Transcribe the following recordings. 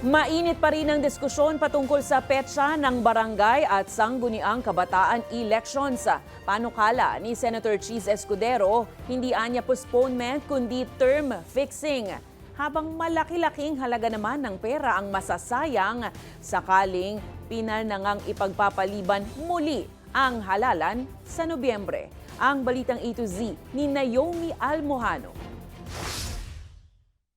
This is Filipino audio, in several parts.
Mainit pa rin ang diskusyon patungkol sa petsa ng barangay at sangguniang kabataan elections. Panukala ni Senator Cheese Escudero, hindi anya postponement kundi term fixing. Habang malaki-laking halaga naman ng pera ang masasayang sakaling pinanangang ipagpapaliban muli ang halalan sa Nobyembre. Ang balitang A to Z ni Naomi Almojano.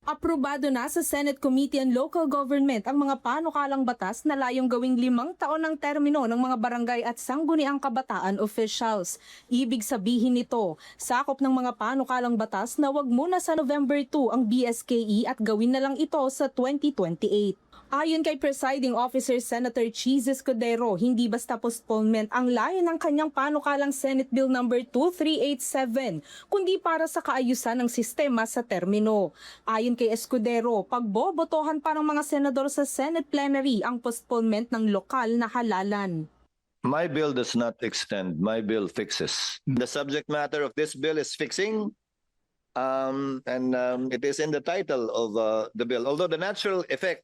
Aprobado na sa Senate Committee on Local Government ang mga panukalang batas na layong gawing 5 taon ng termino ng mga barangay at sangguniang kabataan officials. Ibig sabihin nito, sakop ng mga panukalang batas na wag muna sa November 2 ang BSKE at gawin na lang ito sa 2028. Ayon kay Presiding Officer Senator Cheese Escudero, hindi basta postponement ang layo ng kanyang panukalang Senate Bill No. 2387, kundi para sa kaayusan ng sistema sa termino. Ayon kay Escudero, pagbobotohan pa ng mga senador sa Senate plenary ang postponement ng lokal na halalan. My bill does not extend, my bill fixes. The subject matter of this bill is fixing, and it is in the title of the bill. Although the natural effect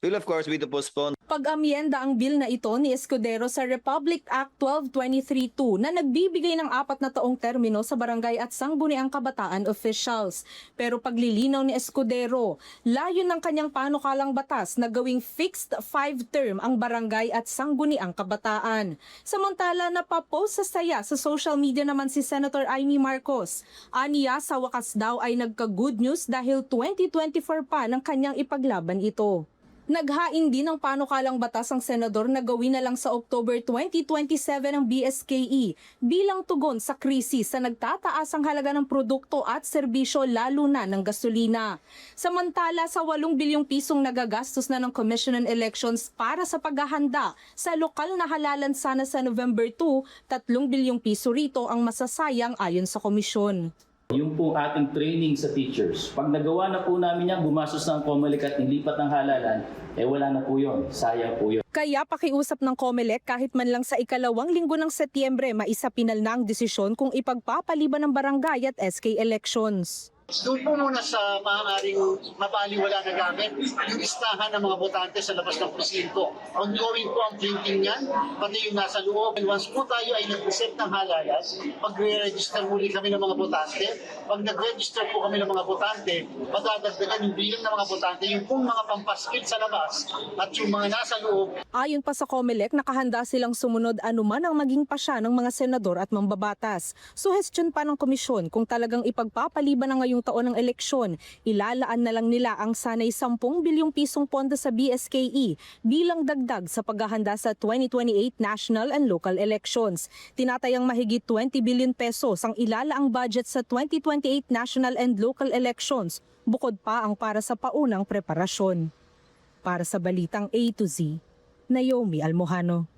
will of course be to postpone. Pag-amyenda ang bill na ito ni Escudero sa Republic Act 12232 na nagbibigay ng 4 na taong termino sa barangay at sangguniang kabataan officials. Pero paglilinaw ni Escudero, layo ng kanyang panukalang batas na gawing fixed 5-term ang barangay at sangguniang kabataan. Samantala napapost sa saya sa social media naman si Senator Amy Marcos. Aniya sa wakas daw ay nagka-good news dahil 2024 pa ng kanyang ipaglaban ito. Naghain din ng panukalang batas ang senador na gawin na lang sa October 2027 ang BSKE bilang tugon sa krisis sa nagtataasang halaga ng produkto at serbisyo lalo na ng gasolina. Samantala sa 8 bilyong pisong nagagastos na ng Commission on Elections para sa paghahanda sa lokal na halalan sana sa November 2, 3 bilyong piso rito ang masasayang ayon sa komisyon. Yung po ating training sa teachers, pag nagawa na po namin yan, gumastos ng COMELEC at nilipat ng halalan, wala na po yun, sayang po yun. Kaya pakiusap ng COMELEC kahit man lang sa ikalawang linggo ng Setyembre, maisapinal na ang desisyon kung ipagpapaliban ng barangay at SK elections. Doon po muna sa maaaring mabaliwala na gamit, yung listahan ng mga botante sa labas ng presinto. Ongoing po ang printing niyan, pati yung nasa loob. And once po tayo ay nag-reset ng halalan, pag-re-register muli kami ng mga botante. Pag nag-register po kami ng mga botante, madadagdagan yung bilang ng mga botante, yung pong mga pampaskil sa labas at yung mga nasa loob. Ayon pa sa COMELEC, nakahanda silang sumunod anuman ang maging pasya ng mga senador at mambabatas. Suhestyon pa ng komisyon kung talagang ipagpapaliban na ngayong taon ng eleksyon, ilalaan na lang nila ang sanay 10 bilyong pisong pondo sa BSKE bilang dagdag sa paghahanda sa 2028 national and local elections. Tinatayang mahigit 20 billion pesos ang ilalaang budget sa 2028 national and local elections, bukod pa ang para sa paunang preparasyon. Para sa Balitang A to Z, Naomi Almojano.